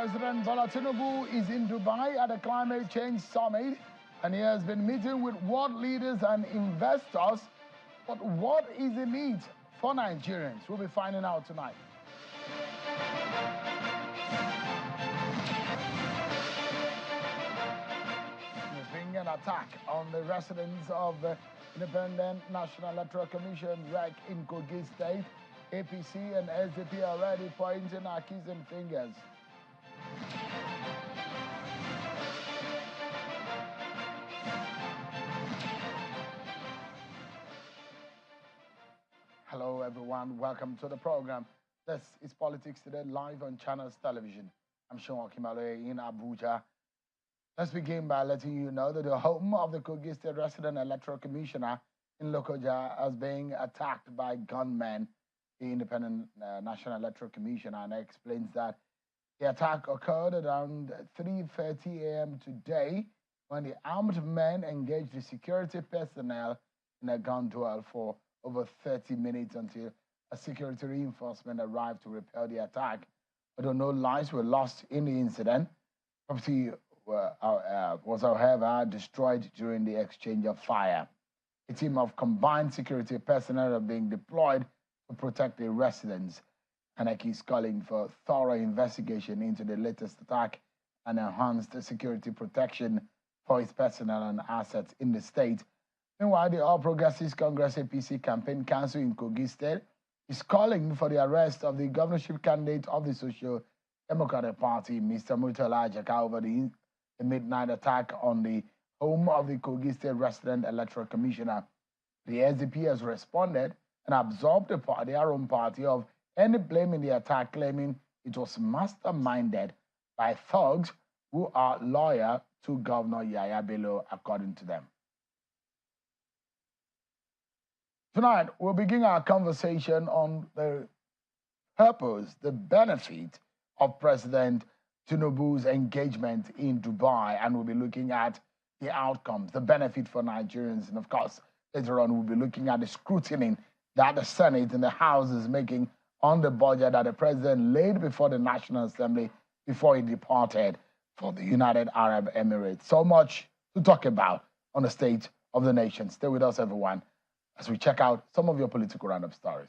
President Bola Tinubu is in Dubai at a climate change summit, and he has been meeting with world leaders and investors. But what is in it for Nigerians? We'll be finding out tonight. There's been an attack on the residents of the Independent National Electoral Commission REC in Kogi State. APC and SDP are already pointing accusing fingers. Hello everyone, welcome to the program. This is Politics Today live on Channels Television. I'm Sean Kimale in Abuja. Let's begin by letting you know that the home of the Kogi State Resident Electoral Commissioner in Lokoja is being attacked by gunmen. The Independent National Electoral Commission explains that the attack occurred around 3:30 a.m. today when the armed men engaged the security personnel in a gun duel for over 30 minutes until a security reinforcement arrived to repel the attack. Although no lives were lost in the incident, property was, however, destroyed during the exchange of fire. A team of combined security personnel are being deployed to protect the residents. Kaneki is calling for thorough investigation into the latest attack and enhanced security protection for its personnel and assets in the state. Meanwhile, the All Progressives Congress APC Campaign Council in Kogi State is calling for the arrest of the governorship candidate of the Social Democratic Party, Mr. Murtala Ajaka, over the midnight attack on the home of the Kogi State Resident Electoral Commissioner. The SDP has responded and absolved their own party of any blame in the attack, claiming it was masterminded by thugs who are loyal to Governor Yaya Bello, according to them. Tonight, we'll begin our conversation on the purpose, the benefit of President Tinubu's engagement in Dubai, and we'll be looking at the outcomes, the benefit for Nigerians, and of course, later on, we'll be looking at the scrutiny that the Senate and the House is making on the budget that the president laid before the National Assembly before he departed for the United Arab Emirates. So much to talk about on the state of the nation. Stay with us, everyone, as we check out some of your political roundup stories.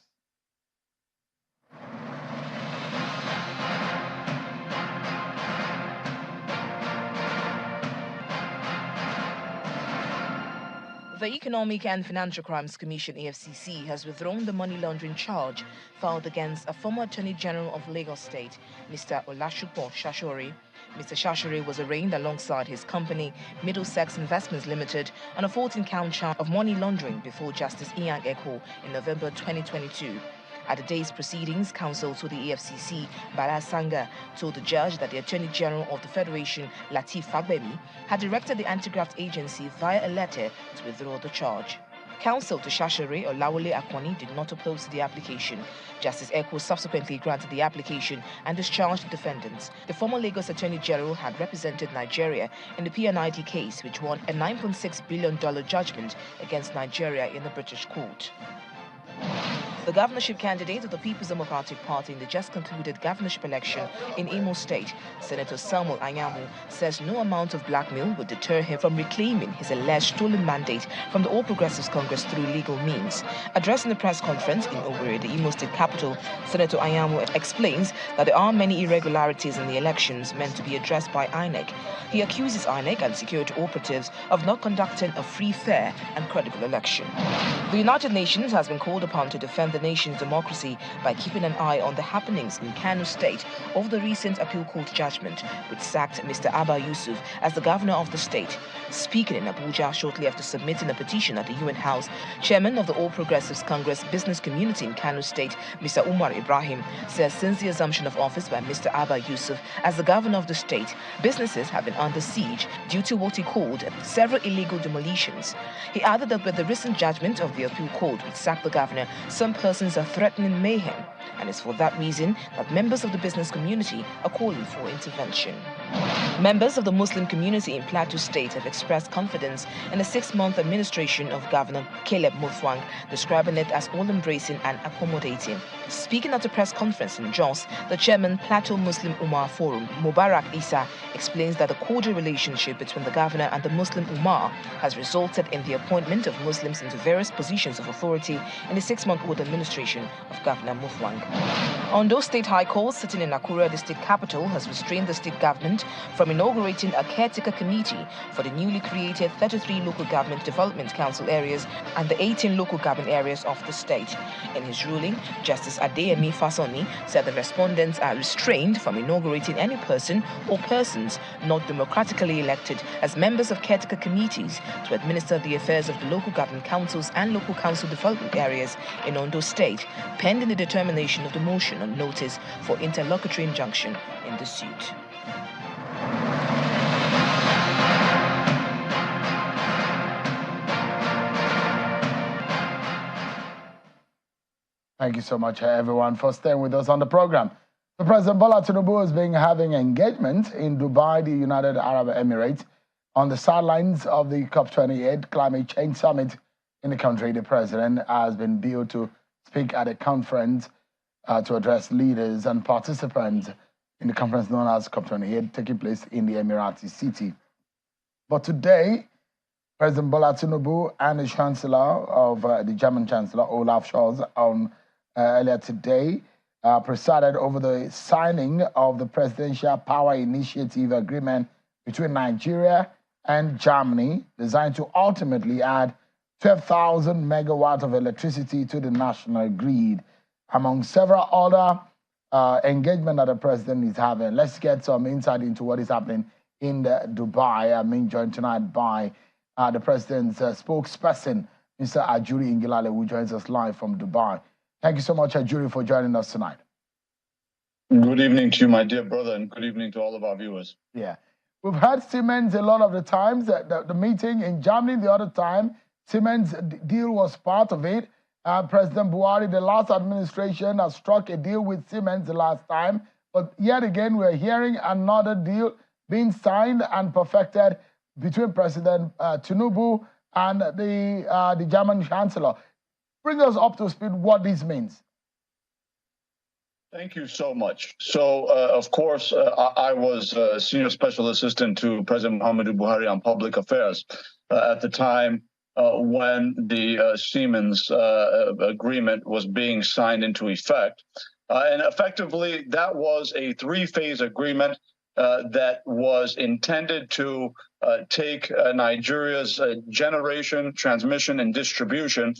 The Economic and Financial Crimes Commission, EFCC, has withdrawn the money laundering charge filed against a former Attorney General of Lagos State, Mr. Olasupo Shashore. Mr. Shashore was arraigned alongside his company, Middlesex Investments Limited, on a 14-count charge of money laundering before Justice Ian Eko in November 2022. At the day's proceedings, counsel to the EFCC, Bala Sanga, told the judge that the Attorney General of the Federation, Lateef Fagbemi, had directed the anti-graft agency via a letter to withdraw the charge. Counsel to Shashore, Olawole Akwani, did not oppose the application. Justice Eko subsequently granted the application and discharged the defendants. The former Lagos Attorney General had represented Nigeria in the PNID case, which won a $9.6 billion judgment against Nigeria in the British court. The governorship candidate of the People's Democratic Party in the just concluded governorship election in Imo State, Senator Samuel Anyamu, says no amount of blackmail would deter him from reclaiming his alleged stolen mandate from the All Progressives Congress through legal means. Addressing the press conference in Owerri, the Imo State capital, Senator Anyamu explains that there are many irregularities in the elections meant to be addressed by INEC. He accuses INEC and security operatives of not conducting a free, fair and credible election. The United Nations has been called upon to defend the nation's democracy by keeping an eye on the happenings in Kano State over the recent appeal court judgment, which sacked Mr. Abba Yusuf as the governor of the state. Speaking in Abuja shortly after submitting a petition at the UN House, Chairman of the All Progressives Congress business community in Kano State, Mr. Umar Ibrahim, says since the assumption of office by Mr. Abba Yusuf as the governor of the state, businesses have been under siege due to what he called several illegal demolitions. He added that with the recent judgment of the appeal court which sacked the governor, some persons are threatening mayhem. and it's for that reason that members of the business community are calling for intervention. Members of the Muslim community in Plateau State have expressed confidence in the 6-month administration of Governor Caleb Mutfwang, describing it as all-embracing and accommodating. Speaking at a press conference in Jos, the chairman Plateau Muslim Ummah Forum, Mubarak Isa, explains that the cordial relationship between the governor and the Muslim Ummah has resulted in the appointment of Muslims into various positions of authority in the 6-month-old administration of Governor Mutfwang. Ondo State High Court, sitting in Akure, the state capital, has restrained the state government from inaugurating a caretaker committee for the newly created 33 local government development council areas and the 18 local government areas of the state. In his ruling, Justice Adeyemi Fasoni said the respondents are restrained from inaugurating any person or persons not democratically elected as members of caretaker committees to administer the affairs of the local government councils and local council development areas in Ondo State, pending the determination of the motion on notice for interlocutory injunction in the suit. Thank you so much, everyone, for staying with us on the program. The President Bola Tinubu has been having engagement in Dubai, the United Arab Emirates, on the sidelines of the COP28 Climate Change Summit in the country. The President has been due to speak at a conference to address leaders and participants in the conference known as COP28, taking place in the Emirati city. But today, President Bola Tinubu and the Chancellor of the German Chancellor, Olaf Scholz, earlier today, presided over the signing of the Presidential Power Initiative Agreement between Nigeria and Germany, designed to ultimately add 12,000 megawatts of electricity to the national grid, among several other engagement that the President is having. Let's get some insight into what is happening in Dubai. I'm being joined tonight by the President's spokesperson, Mr. Ajuri Ingilale, who joins us live from Dubai. Thank you so much, Ajuri, for joining us tonight. Good evening to you, my dear brother, and good evening to all of our viewers. Yeah. We've had Siemens a lot of the times. The meeting in Germany the other time, Siemens deal was part of it. President Buhari, the last administration, has struck a deal with Siemens the last time. But yet again, we're hearing another deal being signed and perfected between President Tinubu and the German Chancellor. Bring us up to speed what this means. Thank you so much. So, of course, I was Senior Special Assistant to President Muhammadu Buhari on Public Affairs at the time when the Siemens agreement was being signed into effect. And effectively, that was a 3-phase agreement that was intended to take Nigeria's generation, transmission, and distribution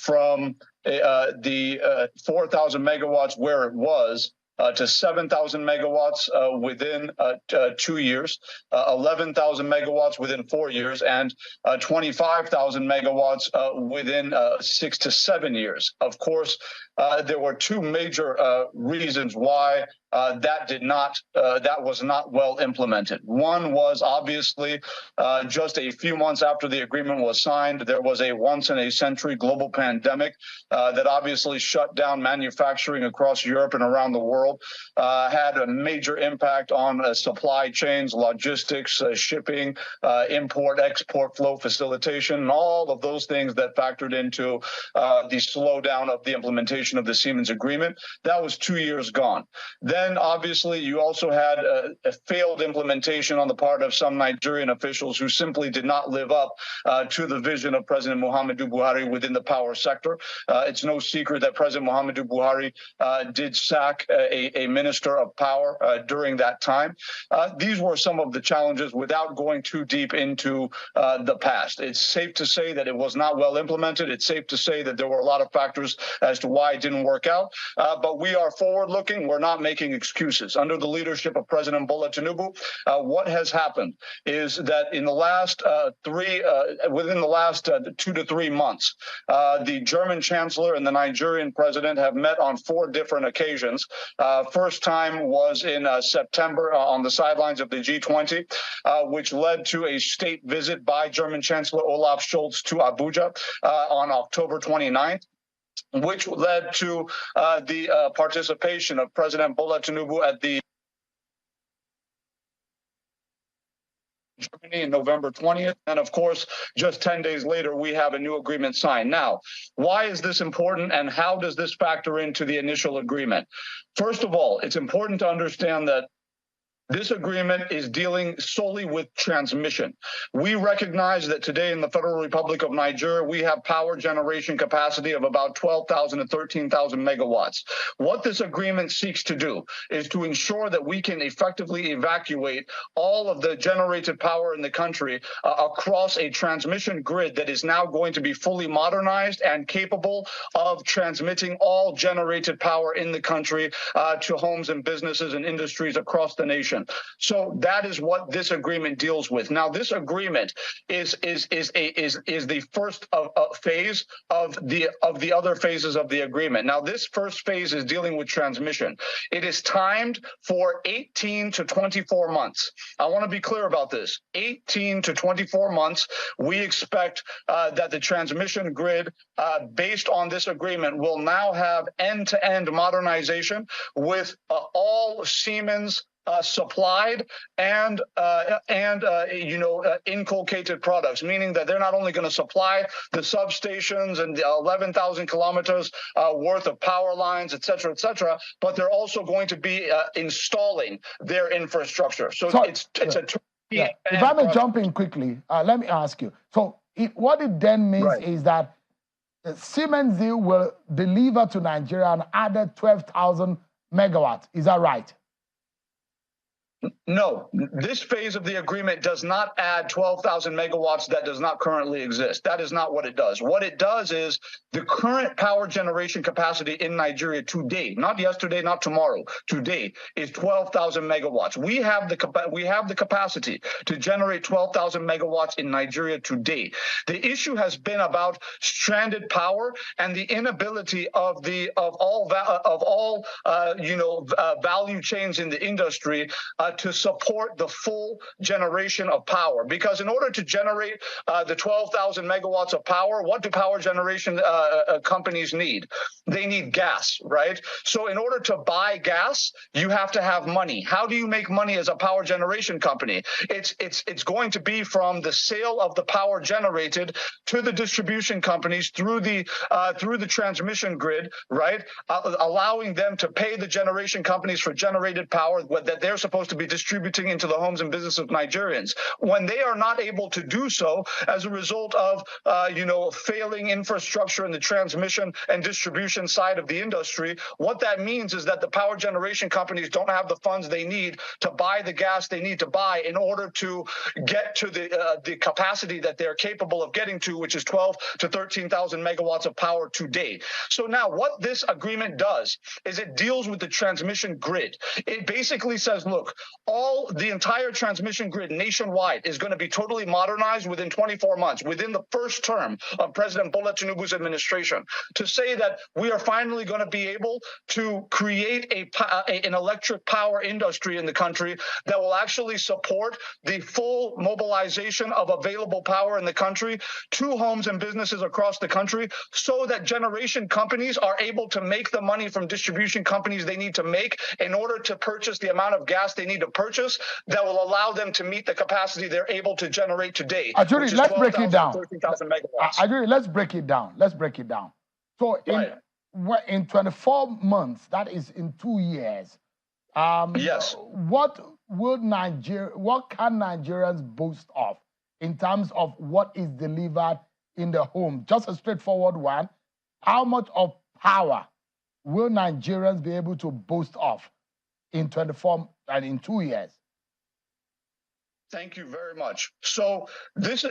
from the 4,000 megawatts where it was to 7,000 megawatts within 2 years, 11,000 megawatts within 4 years, and 25,000 megawatts within 6 to 7 years. Of course, there were 2 major reasons why that was not well implemented. One was obviously just a few months after the agreement was signed, there was a once-in-a-century global pandemic that obviously shut down manufacturing across Europe and around the world, had a major impact on supply chains, logistics, shipping, import-export flow facilitation, and all of those things that factored into the slowdown of the implementation of the Siemens agreement. That was 2 years gone. Then, obviously, you also had a failed implementation on the part of some Nigerian officials who simply did not live up to the vision of President Muhammadu Buhari within the power sector. It's no secret that President Muhammadu Buhari did sack a minister of power during that time. These were some of the challenges without going too deep into the past. It's safe to say that it was not well implemented. It's safe to say that there were a lot of factors as to why it didn't work out. But we are forward-looking. We're not making excuses. Under the leadership of President Bola Tinubu, what has happened is that in the last within the last 2 to 3 months, the German Chancellor and the Nigerian President have met on 4 different occasions. First time was in September on the sidelines of the G20, which led to a state visit by German Chancellor Olaf Scholz to Abuja on October 29th. which led to the participation of President Bola Tinubu at the Germany on November 20th. And of course, just 10 days later, we have a new agreement signed. Now, why is this important and how does this factor into the initial agreement? First of all, it's important to understand that this agreement is dealing solely with transmission. We recognize that today in the Federal Republic of Nigeria, we have power generation capacity of about 12,000 to 13,000 megawatts. What this agreement seeks to do is to ensure that we can effectively evacuate all of the generated power in the country across a transmission grid that is now going to be fully modernized and capable of transmitting all generated power in the country to homes and businesses and industries across the nation. So that is what this agreement deals with. Now, this agreement is the first phase of the other phases of the agreement. Now, this first phase is dealing with transmission. It is timed for 18 to 24 months. I want to be clear about this. 18 to 24 months. We expect that the transmission grid, based on this agreement, will now have end-to-end modernization with all Siemens supplied and inculcated products, meaning that they're not only going to supply the substations and the 11,000 kilometers worth of power lines, et cetera, but they're also going to be installing their infrastructure. So it's a yeah. If I may jump in quickly, let me ask you. So what it then means is that the Siemens deal will deliver to Nigeria an added 12,000 megawatts. Is that right? No, this phase of the agreement does not add 12,000 megawatts that does not currently exist. That is not what it does. What it does is the current power generation capacity in Nigeria today, not yesterday, not tomorrow, today is 12,000 megawatts. We have the capacity to generate 12,000 megawatts in Nigeria today. The issue has been about stranded power and the inability of all value chains in the industry to support the full generation of power. Because in order to generate the 12,000 megawatts of power, what do power generation companies need? They need gas, right? So in order to buy gas, you have to have money. How do you make money as a power generation company? It's going to be from the sale of the power generated to the distribution companies through the transmission grid, right? Allowing them to pay the generation companies for generated power that they're supposed to be distributing into the homes and businesses of Nigerians. When they are not able to do so as a result of failing infrastructure in the transmission and distribution side of the industry, what that means is that the power generation companies don't have the funds they need to buy the gas they need to buy in order to get to the capacity that they're capable of getting to, which is 12 to 13,000 megawatts of power today. So now what this agreement does is it deals with the transmission grid. It basically says, look, the entire transmission grid nationwide is going to be totally modernized within 24 months, within the first term of President Bola Tinubu's administration, to say that we are finally going to be able to create an electric power industry in the country that will actually support the full mobilization of available power in the country to homes and businesses across the country, so that generation companies are able to make the money from distribution companies they need to make in order to purchase the amount of gas they need to purchase that will allow them to meet the capacity they're able to generate today. Ajuri, let's break it down. 13,000 megawatts. Ajuri, let's break it down. So in 24 months, that is in 2 years. Yes. What can Nigerians boast of in terms of what is delivered in the home? Just a straightforward one. How much of power will Nigerians be able to boast of in 24 and in 2 years? Thank you very much. So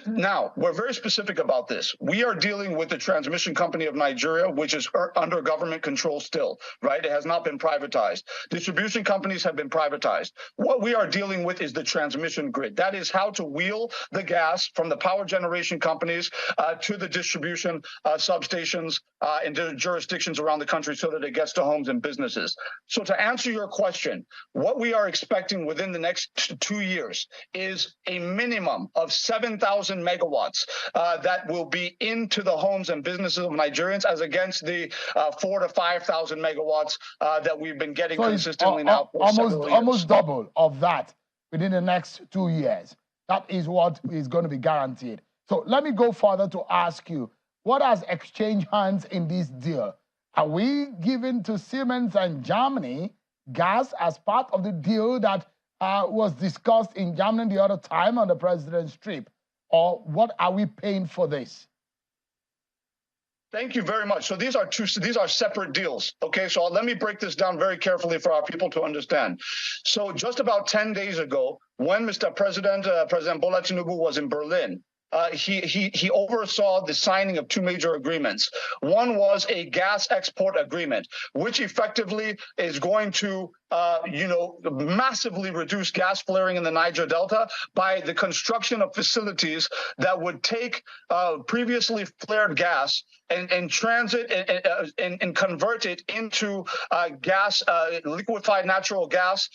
now we're very specific about this. We are dealing with the transmission company of Nigeria, which is under government control still, right? It has not been privatized. Distribution companies have been privatized. What we are dealing with is the transmission grid. That is how to wheel the gas from the power generation companies to the distribution substations in the jurisdictions around the country so that it gets to homes and businesses. So to answer your question, what we are expecting within the next 2 years is is a minimum of 7,000 megawatts that will be into the homes and businesses of Nigerians, as against the 4,000 to 5,000 megawatts that we've been getting consistently now for several years. Almost double of that within the next 2 years. That is what is going to be guaranteed. So let me go further to ask you, what has exchanged hands in this deal? Are we giving to Siemens and Germany gas as part of the deal that was discussed in Germany the other time on the president's trip? Or what are we paying for this? Thank you very much. So these are separate deals. Okay, so let me break this down very carefully for our people to understand. So just about 10 days ago, when Mr. President Bola Tinubu was in Berlin, he oversaw the signing of two major agreements. One was a gas export agreement, which effectively is going to massively reduce gas flaring in the Niger Delta by the construction of facilities that would take previously flared gas and transit and convert it into gas, liquefied natural gas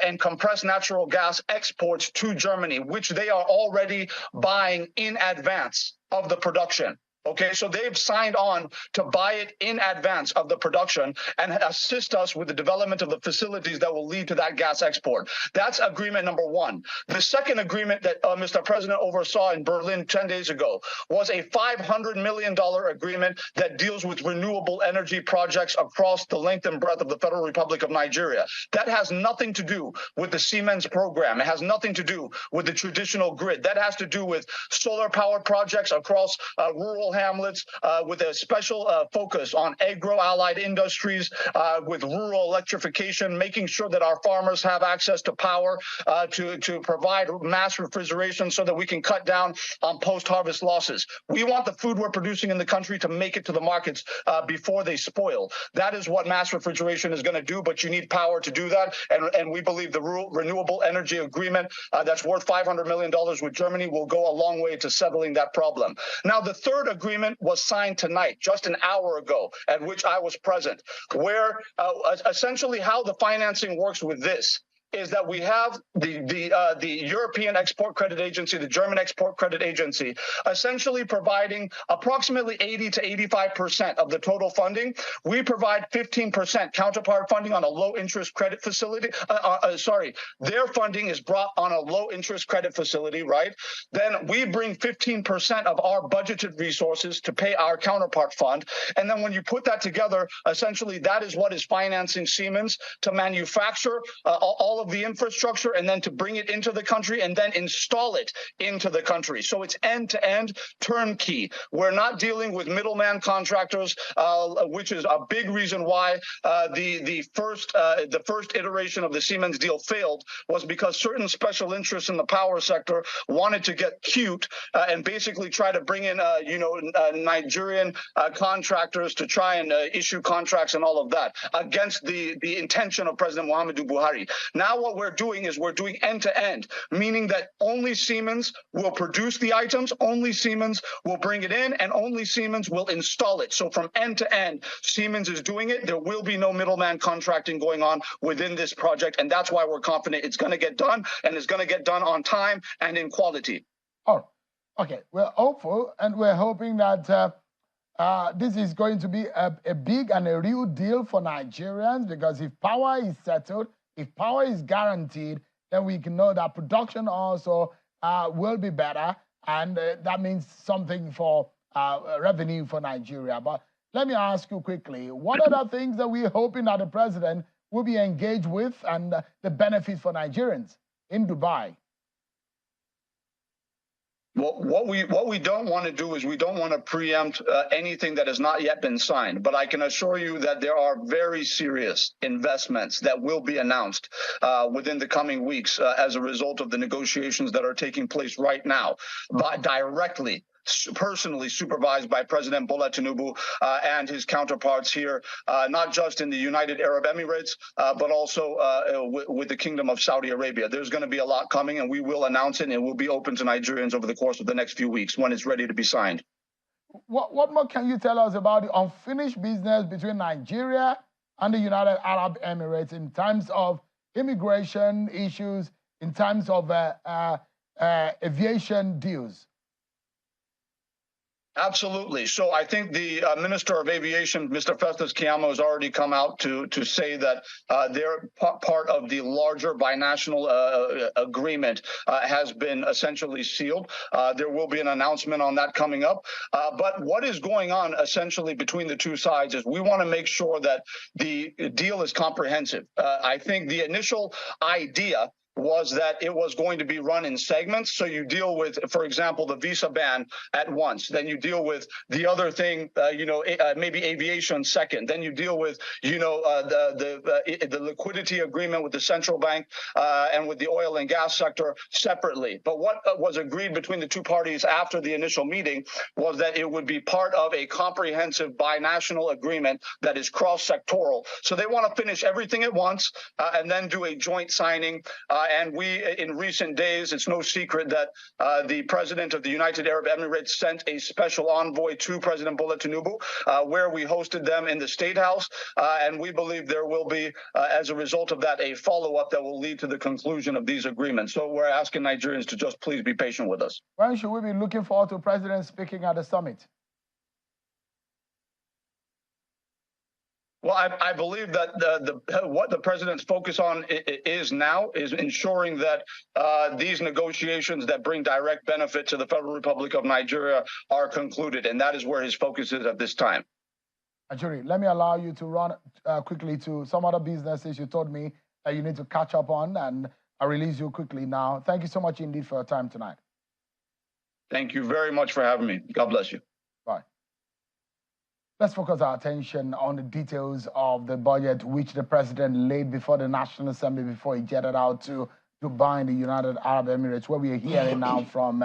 and compressed natural gas exports to Germany, which they are already buying in advance of the production. Okay, so they've signed on to buy it in advance of the production and assist us with the development of the facilities that will lead to that gas export. That's agreement number one. The second agreement that Mr. President oversaw in Berlin 10 days ago was a $500 million agreement that deals with renewable energy projects across the length and breadth of the Federal Republic of Nigeria. That has nothing to do with the Siemens program. It has nothing to do with the traditional grid. That has to do with solar power projects across rural hamlets, with a special focus on agro-allied industries, with rural electrification, making sure that our farmers have access to power to provide mass refrigeration so that we can cut down on post-harvest losses. We want the food we're producing in the country to make it to the markets before they spoil. That is what mass refrigeration is going to do, but you need power to do that. And we believe the renewable energy agreement that's worth $500 million with Germany will go a long way to settling that problem. Now, the third agreement was signed tonight, just an hour ago, at which I was present, where essentially how the financing works with this is that we have the European Export Credit Agency, the German Export Credit Agency, essentially providing approximately 80 to 85% of the total funding. We provide 15% counterpart funding on a low interest credit facility. Their funding is brought on a low interest credit facility, right? Then we bring 15% of our budgeted resources to pay our counterpart fund. And then when you put that together, essentially that is what is financing Siemens to manufacture all of the infrastructure and then to bring it into the country and then install it into the country. So it's end-to-end turnkey. We're not dealing with middleman contractors, which is a big reason why the first iteration of the Siemens deal failed, was because certain special interests in the power sector wanted to get cute and basically try to bring in Nigerian contractors to try and issue contracts and all of that against the intention of President Muhammadu Buhari. Now what we're doing is we're doing end-to-end, meaning that only Siemens will produce the items, only Siemens will bring it in, and only Siemens will install it. So from end to end, Siemens is doing it. There will be no middleman contracting going on within this project, and that's why we're confident it's going to get done, and it's going to get done on time and in quality. Oh, okay. We're hopeful, and we're hoping that this is going to be a big and a real deal for Nigerians, because if power is settled, if power is guaranteed, then we can know that production also will be better, and that means something for revenue for Nigeria. But let me ask you quickly, what are the things that we're hoping that the president will be engaged with and the benefits for Nigerians in Dubai? Well, what we don't want to do is we don't want to preempt anything that has not yet been signed. But I can assure you that there are very serious investments that will be announced within the coming weeks as a result of the negotiations that are taking place right now, directly, personally supervised by President Bola Tinubu and his counterparts here, not just in the United Arab Emirates, but also with the Kingdom of Saudi Arabia. There's going to be a lot coming, and we will announce it, and it will be open to Nigerians over the course of the next few weeks when it's ready to be signed. What more can you tell us about the unfinished business between Nigeria and the United Arab Emirates in terms of immigration issues, in terms of aviation deals? Absolutely. So I think the Minister of Aviation, Mr. Festus Keyamo, has already come out to say that they're part of the larger binational agreement has been essentially sealed. There will be an announcement on that coming up. But what is going on essentially between the two sides is we want to make sure that the deal is comprehensive. I think the initial idea was that it was going to be run in segments. So you deal with, for example, the visa ban at once. Then you deal with the other thing, maybe aviation second. Then you deal with, the liquidity agreement with the central bank and with the oil and gas sector separately. But what was agreed between the two parties after the initial meeting was that it would be part of a comprehensive binational agreement that is cross-sectoral. So they want to finish everything at once and then do a joint signing. And we, in recent days, it's no secret that the president of the United Arab Emirates sent a special envoy to President Bola Tinubu, where we hosted them in the State House. And we believe there will be, as a result of that, a follow-up that will lead to the conclusion of these agreements. So we're asking Nigerians to just please be patient with us. When should we be looking forward to President speaking at the summit? Well, I believe that what the president's focus on is now is ensuring that these negotiations that bring direct benefit to the Federal Republic of Nigeria are concluded, and that is where his focus is at this time. Ajuri, let me allow you to run quickly to some other businesses you told me that you need to catch up on, and I'll release you quickly now. Thank you so much indeed for your time tonight. Thank you very much for having me. God bless you. Bye. Let's focus our attention on the details of the budget which the president laid before the National Assembly before he jetted out to Dubai in the United Arab Emirates, where we are hearing now from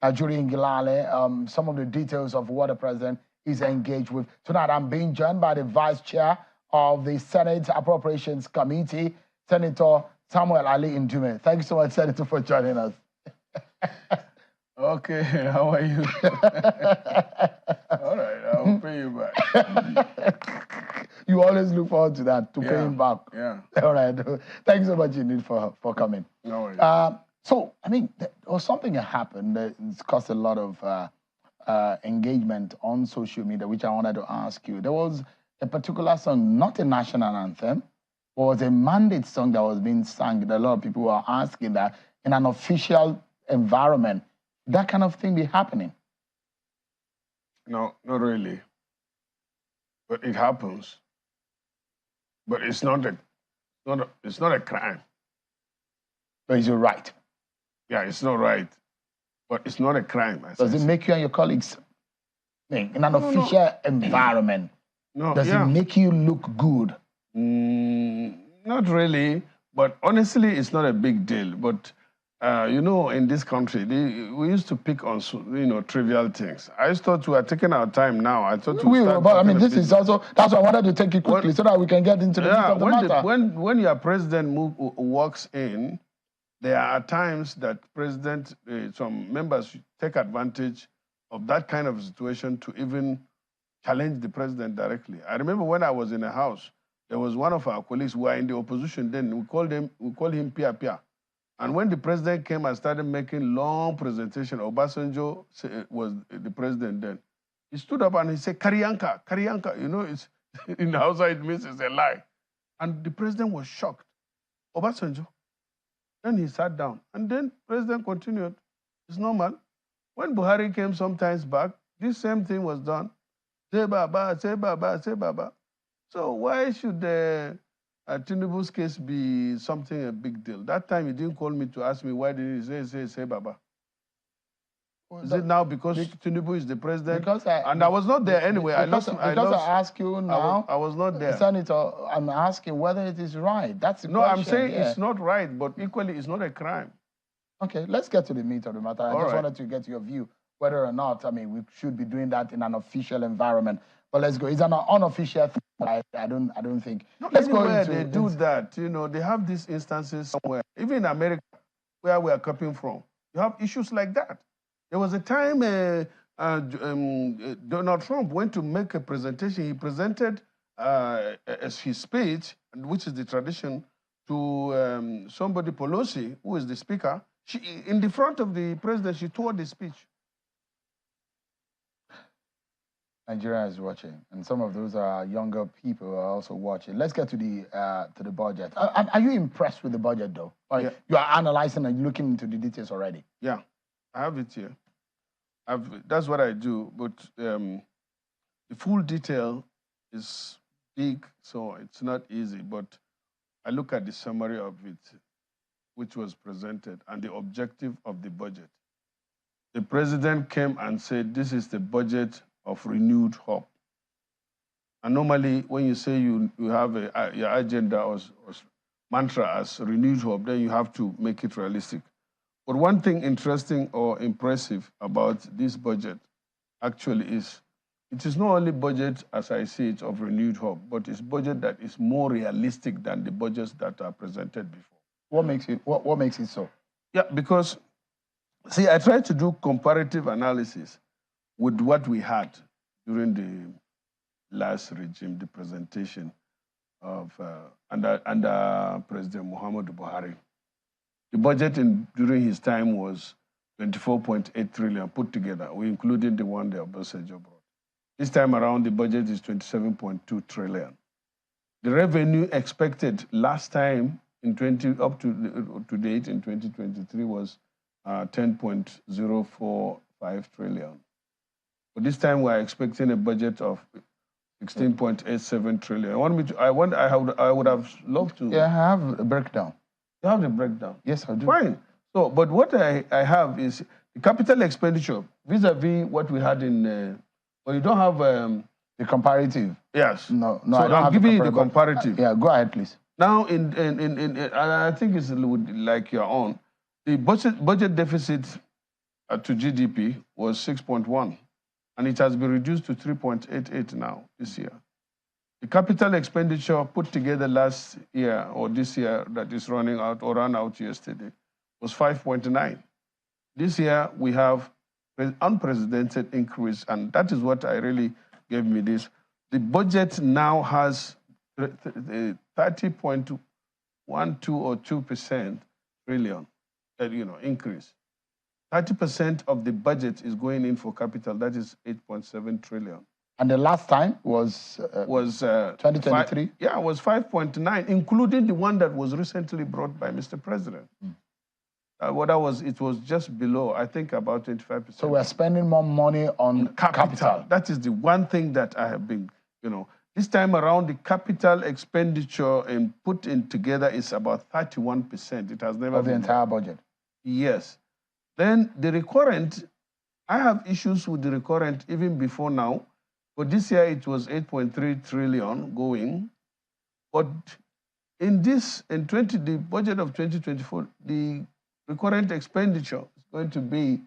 Ajuri Ngilale some of the details of what the president is engaged with. Tonight, I'm being joined by the Vice Chair of the Senate Appropriations Committee, Senator Samuel Ali Ndume. Thank you so much, Senator, for joining us. Okay, how are you? All right, I'll pay you back. You always look forward to that, to paying back. Yeah. All right. Thanks so much indeed for coming. No worries. So, I mean, there was something that happened that it's caused a lot of engagement on social media, which I wanted to ask you. There was a particular song, not a national anthem, but was a mandate song that was being sung. A lot of people were asking that in an official environment, that kind of thing be happening? No, not really. But it happens. But it's not a crime. But is it right? Yeah, it's not right. But it's not a crime. Does it make you and your colleagues in an official environment? No. Does it make you look good? Not really. But honestly, it's not a big deal. But in this country, we used to pick on, trivial things. I just thought we were taking our time now. I thought this is also, that's why I wanted to take it quickly so that we can get into the meat of the matter. When your president walks in, there are times that some members take advantage of that kind of situation to even challenge the president directly. I remember when I was in a house, there was one of our colleagues who were in the opposition then. We called him Pia Pia. And when the president came and started making long presentation, Obasanjo was the president then. He stood up and he said, Karianka, Karianka. It's in the outside it means it's a lie. And the president was shocked. Obasanjo. Then he sat down. And then the president continued. It's normal. When Buhari came sometimes back, this same thing was done. Say Baba, say Baba, say Baba. So why should Tinubu's case be a big deal? That time he didn't call me to ask me why did he say Baba. Is it now because Tinubu is the president? I was not there anyway. I ask you now. I was not there. Senator, I'm asking whether it is right. That's the question. I'm saying it's not right, but equally it's not a crime. Okay, let's get to the meat of the matter. I just wanted to get your view whether or not, we should be doing that in an official environment. But let's go. It's an unofficial thing. I don't think. Let's go into they do that. They have these instances somewhere. Even in America, where we are coming from, you have issues like that. There was a time Donald Trump went to make a presentation. He presented as his speech, which is the tradition, to somebody, Pelosi, who is the speaker. in the front of the president, she tore the speech. Nigeria is watching, and some of those are younger people are also watching. Let's get to the budget. Are you impressed with the budget, though? Or Yeah. You are analyzing and looking into the details already. Yeah, I have it here. That's what I do, but the full detail is big, so it's not easy. But I look at the summary of it, which was presented, and the objective of the budget. The president came and said, this is the budget of renewed hope. And normally, when you say you have your agenda or mantra as renewed hope, then you have to make it realistic. But one thing interesting or impressive about this budget actually is it is not only budget, as I see it, of renewed hope, but it's budget that is more realistic than the budgets that are presented before. What makes it so? Yeah, because, see, I tried to do comparative analysis with what we had during the last regime, the presentation of under President Muhammadu Buhari. The budget during his time was 24.8 trillion put together. We included the one that Obasanjo brought. This time around, the budget is 27.2 trillion. The revenue expected last time up to date in 2023 was 10.045 trillion. But this time we're expecting a budget of 16.87 trillion. I would have loved to. Yeah, I have a breakdown. You have the breakdown? Yes, I do. Fine. So, but what I have is the capital expenditure vis-a-vis what we had in. Well, you don't have the comparative. Yes. No. So I'm giving you the comparative. Yeah, go ahead, please. Now, I think it's like your own. The budget deficit to GDP was 6.1, and it has been reduced to 3.88 now this year. The capital expenditure put together last year or this year that is running out or ran out yesterday was 5.9. This year we have an unprecedented increase, and that is what I really gave me this. The budget now has 30.12 or 2% trillion, increase. 30% of the budget is going in for capital. That is 8.7 trillion. And the last time was 2023? Yeah, it was 5.9, including the one that was recently brought by Mr. President. It was just below, I think, about 25%. So we're spending more money on capital. That is the one thing that I have been, this time around, the capital expenditure and put in together is about 31%. It has never of the entire budget. Yes. Then the recurrent, I have issues with the recurrent even before now. But this year it was 8.3 trillion going. But in the budget of 2024, the recurrent expenditure is going to be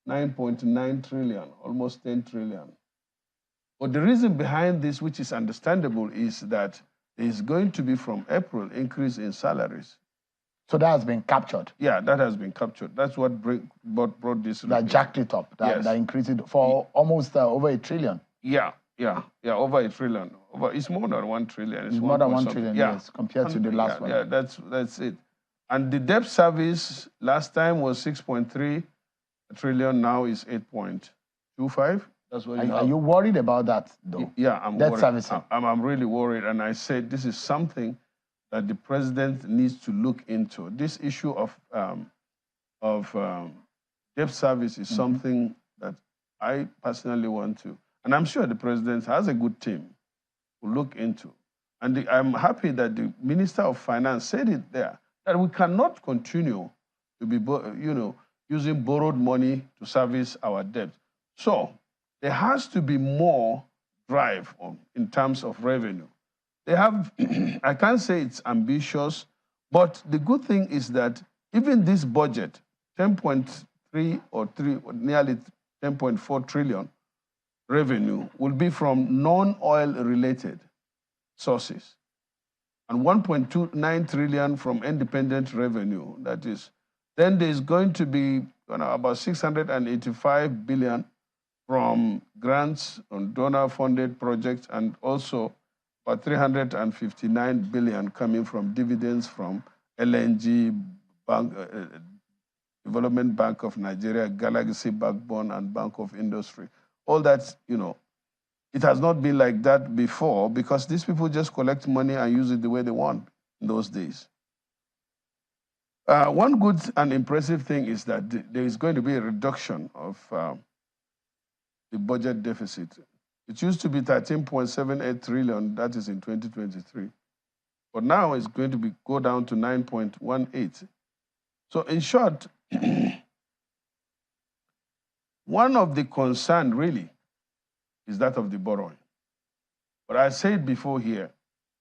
9.9 trillion, almost 10 trillion. But the reason behind this, which is understandable, is that there is going to be from April increase in salaries. So that has been captured? Yeah, that has been captured. That's what brought this. That jacked it up, that increased it for almost over 1 trillion. Yeah, over 1 trillion. It's more than 1 trillion. It's more than 1 trillion, yes, compared to the last one. Yeah, that's it. And the debt service last time was 6.3 trillion, now is 8.25. That's what Are you worried about that, though? Yeah, I'm debt worried. servicing. I'm really worried, and I said this is something that the president needs to look into. This issue of debt service is something that I personally want to, and I'm sure the president has a good team to look into. And I'm happy that the Minister of Finance said it there, that we cannot continue to be, using borrowed money to service our debt. So there has to be more drive in terms of revenue. They have, I can't say it's ambitious, but the good thing is that even this budget, 10.3 or nearly 10.4 trillion revenue will be from non-oil related sources, and 1.29 trillion from independent revenue. That is, then there's going to be about 685 billion from grants on donor-funded projects, and also about 359 billion coming from dividends from LNG, Development Bank of Nigeria, Galaxy Backbone, and Bank of Industry. All that, it has not been like that before because these people just collect money and use it the way they want in those days. One good and impressive thing is that there is going to be a reduction of the budget deficit. It used to be 13.78 trillion, that is in 2023. But now it's going to go down to 9.18. So in short, one of the concerns really is that of the borrowing. But I said before here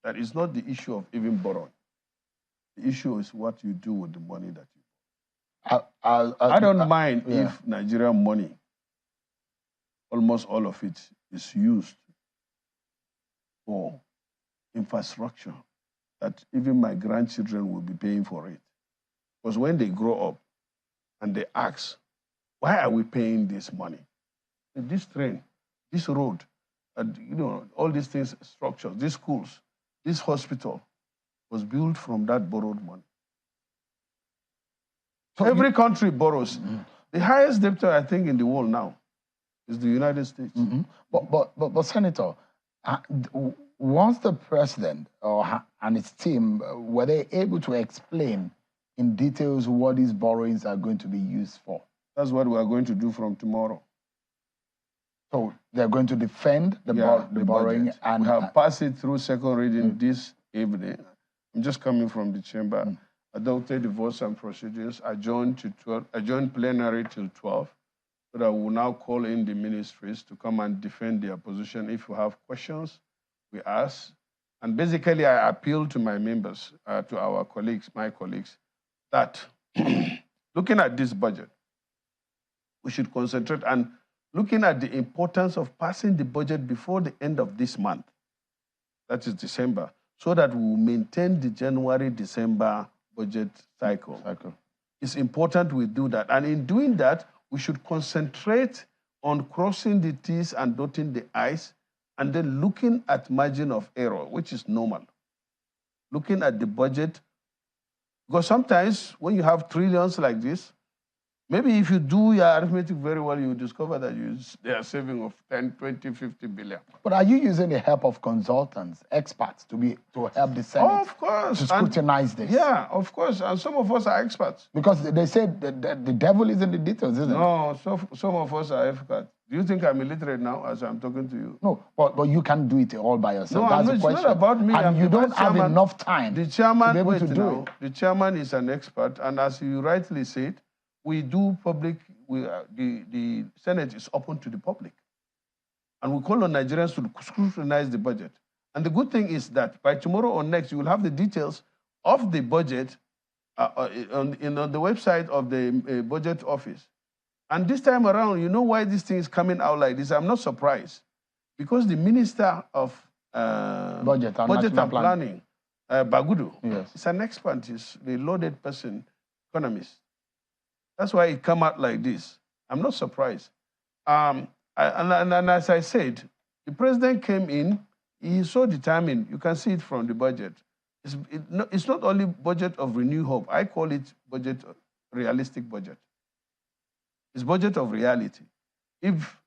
that it's not the issue of even borrowing. The issue is what you do with the money that you borrow. I don't mind if Nigerian money, almost all of it, is used for infrastructure that even my grandchildren will be paying for it. Because when they grow up and they ask, why are we paying this money? This train, this road, and all these things, structures, these schools, this hospital was built from that borrowed money. So every country borrows. Mm-hmm. The highest debtor, I think, in the world now is the United States. Mm-hmm. But Senator, once the president and his team, were they able to explain in details what these borrowings are going to be used for? That's what we are going to do from tomorrow. So they're going to defend the borrowing budget. And we have passed it through second reading this evening. I'm just coming from the chamber. Adopted the votes and procedures, adjourned plenary till 12, so that we will now call in the ministries to come and defend their position. If you have questions, we ask. And basically, I appeal to my members, to our colleagues, my colleagues, that looking at this budget, we should concentrate and looking at the importance of passing the budget before the end of this month, that is December, so that we will maintain the January-December budget cycle. It's important we do that. And in doing that, we should concentrate on crossing the T's and dotting the I's, and then looking at margin of error, which is normal. Looking at the budget, because sometimes when you have trillions like this, maybe if you do your arithmetic very well, you discover that they are saving of 10, 20, 50 billion. But are you using the help of consultants, experts, to help the Senate of course. To scrutinize this? Yeah, of course. And some of us are experts. Because they said the devil is in the details, isn't it? No, some of us are experts. Do you think I'm illiterate now as I'm talking to you? No, but you can't do it all by yourself. No, that's the it's question. not about me. And you don't have enough time the chairman, to be able to do it. The chairman is an expert, and as you rightly said, we do public, the Senate is open to the public. And we call on Nigerians to scrutinize the budget. And the good thing is that by tomorrow or next, you will have the details of the budget on the website of the budget office. And this time around, you know why this thing is coming out like this? I'm not surprised. Because the Minister of Budget and Planning, Bagudu, yes, is an expert, he's a loaded person, economist. That's why it come out like this. I'm not surprised. And as I said, the president came in, he's so determined. You can see it from the budget. It's not only budget of Renew Hope. I call it realistic budget. It's budget of reality. If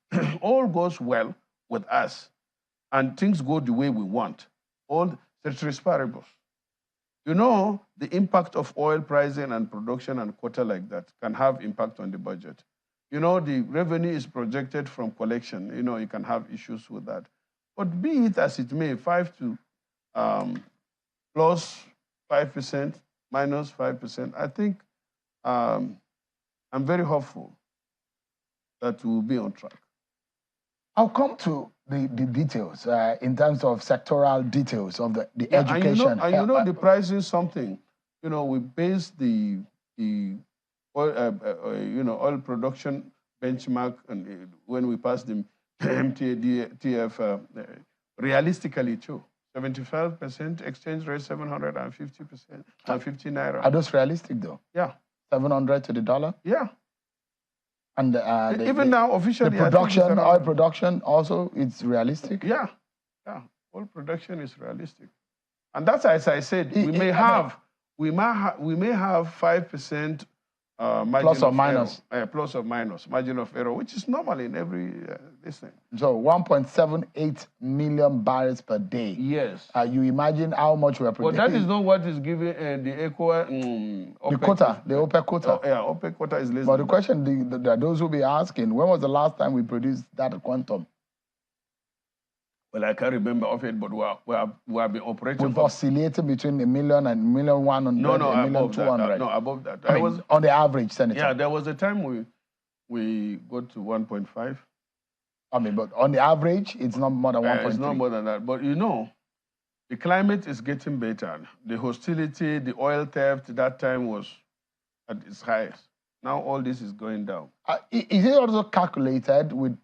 all goes well with us and things go the way we want, all ceteris paribus. You know, the impact of oil pricing and production and quota like that can have impact on the budget. You know, the revenue is projected from collection. You know, you can have issues with that. But be it as it may, 5 to plus 5%, minus 5%, I think I'm very hopeful that we'll be on track. I'll come to the details in terms of sectoral details of the education. And you know the pricing something. You know, we base the oil production benchmark, and when we pass the MTF realistically too. 75% exchange rate, 750%, 50 naira. Are those realistic though? Yeah. 700 to the dollar? Yeah. And even now, officially, the production, oil production, also it's realistic. Yeah, oil production is realistic, and that's as I said. We may have 5% margin Plus or of minus. Error, plus or minus, margin of error, which is normal in every this thing. So 1.78 million barrels per day. Yes. You imagine how much we are producing. But that is not what is given the ECOWAS. The quota, the OPEC quota. Yeah, OPEC quota is less. But the question, those will be asking, when was the last time we produced that quantum? Well, I can't remember of it, but we have been operating. We've oscillated between 1 million and 1,100,000, no, 1,200,000. No, above that. I mean, on the average, Senator. Yeah, there was a time we got to 1.5. I mean, but on the average, it's not more than 1.3. It's not more than that. But you know, the climate is getting better. The hostility, the oil theft, that time was at its highest. Now all this is going down. Is it also calculated with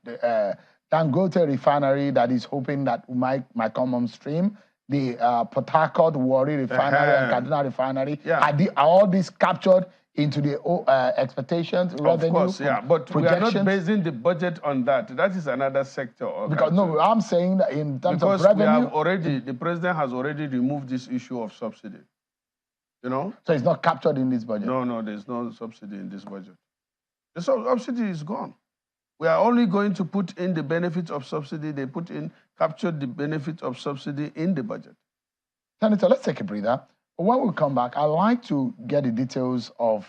Dangote refinery that is hoping that might come on stream? The Port Harcourt, Warri refinery and Kaduna refinery. Yeah. Are all these captured into the expectations, revenue? Of course, yeah. But we are not basing the budget on that. That is another sector. Because no, I'm saying that in terms of revenue. The president has already removed this issue of subsidy. You know? So it's not captured in this budget? No, there's no subsidy in this budget. The subsidy is gone. We are only going to put in the benefits of subsidy. They captured the benefits of subsidy in the budget. Senator, let's take a breather. When we come back, I'd like to get the details of,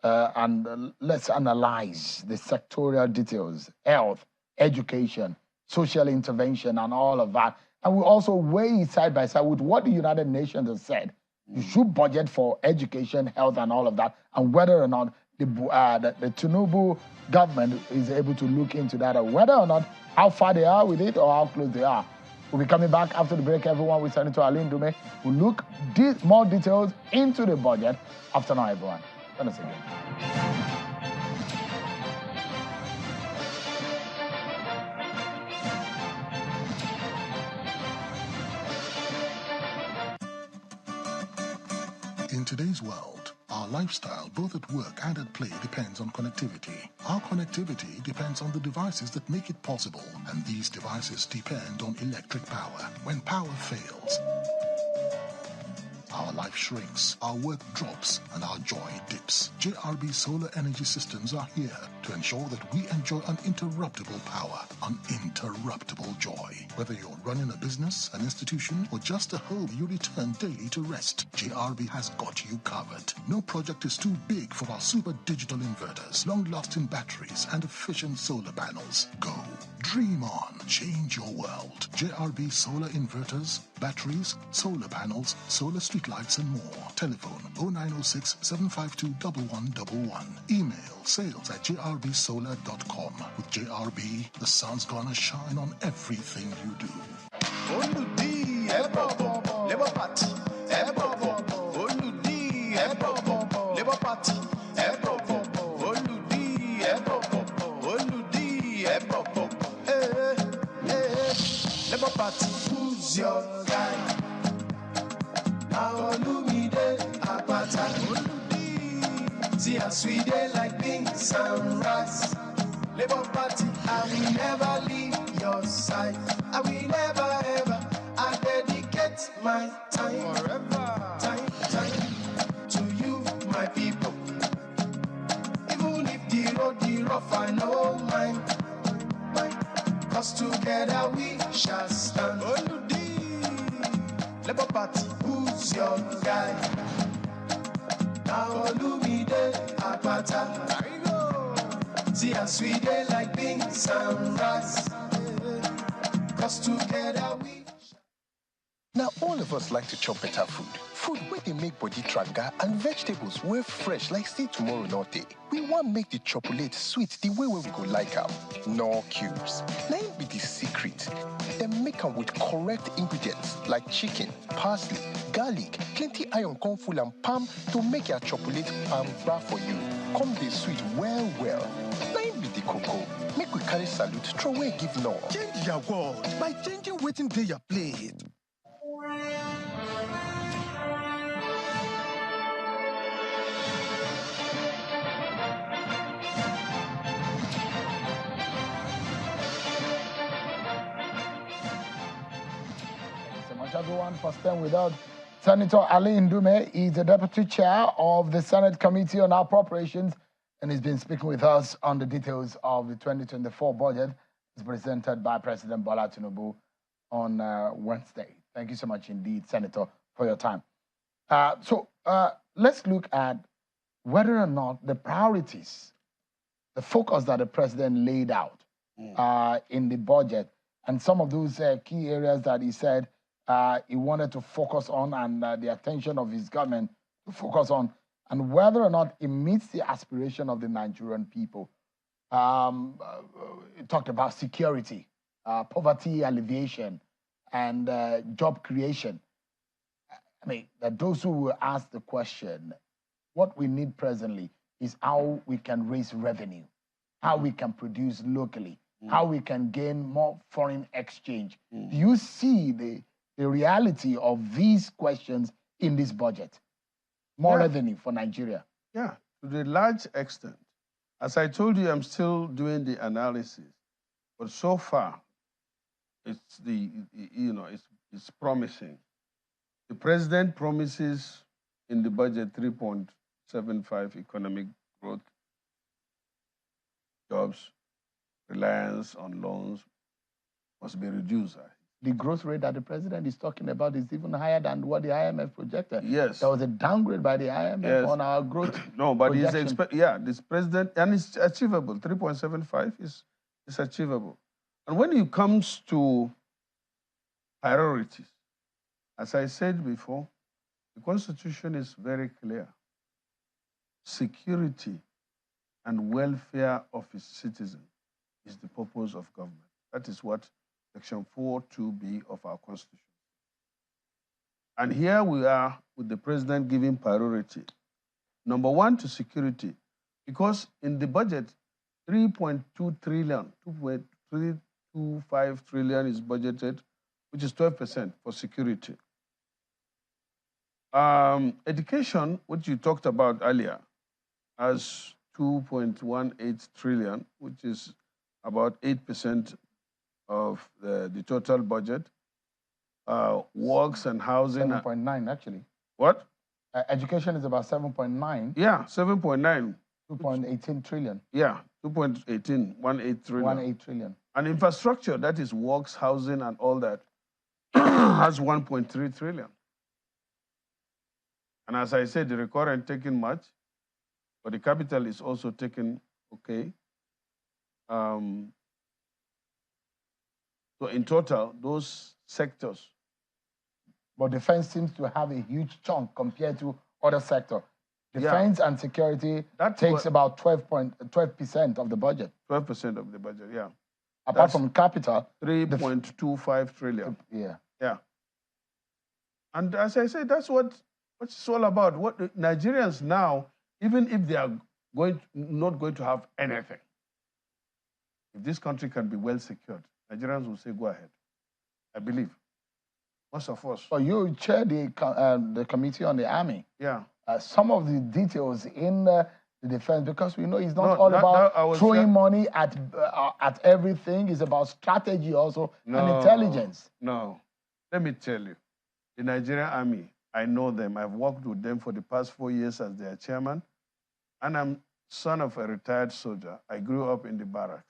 and let's analyze the sectorial details, health, education, social intervention, and all of that. And we also weigh it side by side with what the United Nations has said. You should budget for education, health, and all of that, and whether or not the Tinubu government is able to look into that, or whether or not how far they are with it or how close they are. We'll be coming back after the break, everyone, with Senator Ali Ndume. We'll look more details into the budget. After now, everyone. Join us again. In today's world, our lifestyle, both at work and at play, depends on connectivity. Our connectivity depends on the devices that make it possible, and these devices depend on electric power. When power fails, our life shrinks, our work drops, and our joy dips. JRB Solar Energy Systems are here to ensure that we enjoy uninterruptible power, uninterruptible joy. Whether you're running a business, an institution, or just a home you return daily to rest, JRB has got you covered. No project is too big for our super digital inverters, long-lasting batteries, and efficient solar panels. Go. Dream on. Change your world. JRB Solar Inverters, batteries, solar panels, solar streetlights, and more. Telephone 0906 752 1111. Email sales@jrbsolar.com. With JRB, the sun's gonna shine on everything you do. Who's your guy? See us we dey like beans and rice. Labour Party, I will never leave your side. I will never ever. I dedicate my time forever, time to you, my people. Even if the road is rough, I know mine. 'Cause together we shall stand. Labour Party, who's your guy? Now Olumide Akpata. See us we dey like beans and rice. 'Cause together we. Now all of us like to chop better food. Food where they make body tranga and vegetables where fresh like see tomorrow not day. We want make the chocolate sweet the way we go like them. No cubes. Now it be the secret. They make them with correct ingredients like chicken, parsley, garlic, plenty iron corn full and palm to make your chocolate palm bar for you. Come the sweet well. Now it be the cocoa. Make we carry salute, throw away give no. Change your world by changing waiting day your plate. Everyone for staying with us. Senator Ali Ndume is the Deputy Chair of the Senate Committee on Appropriations and he's been speaking with us on the details of the 2024 budget. It's presented by President Bola Tinubu on Wednesday. Thank you so much indeed, Senator, for your time. So let's look at whether or not the priorities, the focus that the president laid out in the budget, and some of those key areas that he said he wanted to focus on and the attention of his government to focus on, and whether or not it meets the aspiration of the Nigerian people. He talked about security, poverty alleviation, and job creation. I mean, that those who will ask the question, what we need presently is how we can raise revenue, how we can produce locally, how we can gain more foreign exchange. Do you see the reality of these questions in this budget? More revenue for Nigeria. Yeah, to a large extent. As I told you, I'm still doing the analysis, but so far, it's promising. The president promises in the budget 3.75 economic growth, jobs, reliance on loans must be reduced. The growth rate that the president is talking about is even higher than what the IMF projected. Yes. There was a downgrade by the IMF on our growth. No, but this president, and it's achievable. 3.75 is achievable. And when it comes to priorities, as I said before, the Constitution is very clear. Security and welfare of its citizens is the purpose of government. That is what Section 4(2)(b) of our Constitution. And here we are with the president giving priority. Number one, to security, because in the budget, 3.2 trillion, 2.325 trillion is budgeted, which is 12% for security. Education, which you talked about earlier, has 2.18 trillion, which is about 8% of the total budget. Works and housing. 7.9 actually. What? Education is about 7.9. Yeah, 7.9. 2.18 trillion. Yeah, 2.18, 18 trillion. 18 trillion. And infrastructure, that is works, housing, and all that, has 1.3 trillion. And as I said, the recurrent taking much, but the capital is also taken okay. So in total, those sectors. But defense seems to have a huge chunk compared to other sectors. Defense and security takes about 12% of the budget. 12% of the budget, yeah. Apart from capital. 3.25 trillion. Yeah. Yeah. And as I said, that's what it's all about. What Nigerians now, even if they are not going to have anything, if this country can be well secured, Nigerians will say, go ahead. I believe. Most of us. So you chair the committee on the army. Yeah. Some of the details in the defense, because we know it's not all about throwing money at everything. It's about strategy also and intelligence. No. Let me tell you, the Nigerian army, I know them. I've worked with them for the past 4 years as their chairman. And I'm son of a retired soldier. I grew up in the barracks.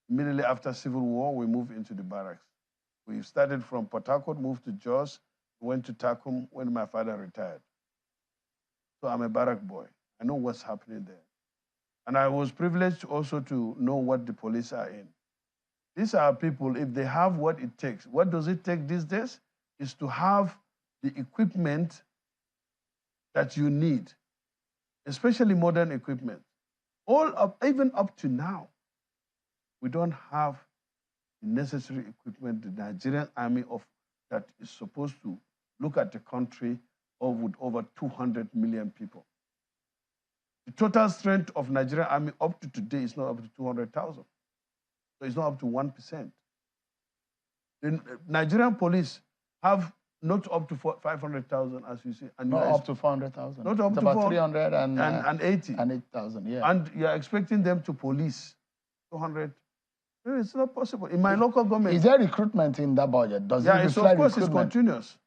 Immediately after Civil War, we moved into the barracks. We started from Port Harcourt, moved to Jos, went to Takum when my father retired. So I'm a barrack boy. I know what's happening there. And I was privileged also to know what the police are in. These are people, if they have what it takes. What does it take these days? Is to have the equipment that you need, especially modern equipment. Even up to now, we don't have the necessary equipment. The Nigerian army that is supposed to look at the country with over 200 million people. The total strength of Nigerian army up to today is not up to 200,000. So it's not up to 1%. The Nigerian police have not up to 500,000, as you see. And not up to 400,000. Not up it's to about 380. 80. And 8,000, yeah. And you're expecting them to police 200. It's not possible. In my local government. Is there recruitment in that budget? Does it reflect of course recruitment? It's continuous.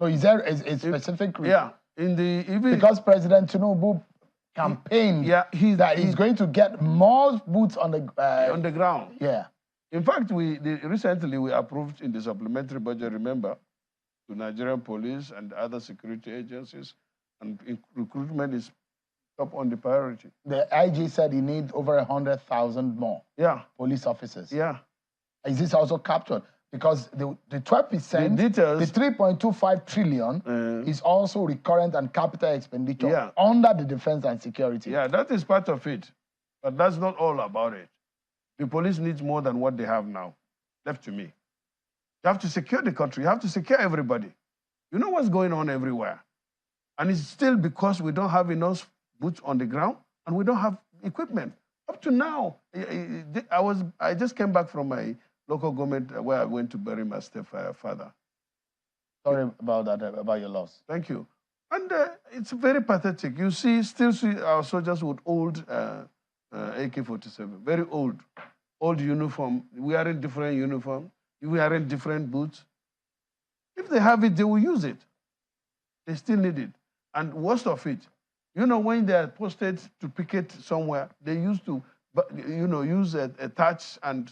So is there a specific Yeah. Because President Tinubu campaigned he's he's going to get more boots on on the ground. Yeah. In fact, recently we approved in the supplementary budget, remember, to Nigerian police and other security agencies, and recruitment is top on the priority. The IG said he needs over 100,000 more police officers. Yeah. Is this also captured? Because the 12%, the details, the 3.25 trillion is also recurrent and capital expenditure under the defense and security. Yeah, that is part of it. But that's not all about it. The police needs more than what they have now, left to me. You have to secure the country. You have to secure everybody. You know what's going on everywhere. And it's still because we don't have enough boots on the ground and we don't have equipment. Up to now, I just came back from my local government where I went to bury my stepfather. Sorry about that, about your loss. Thank you. And it's very pathetic. You still see our soldiers with old AK-47, very old uniform. We are in different uniform. We are in different boots. If they have it, they will use it. They still need it. And worst of it, you know, when they are posted to picket somewhere, they used to, use a thatch and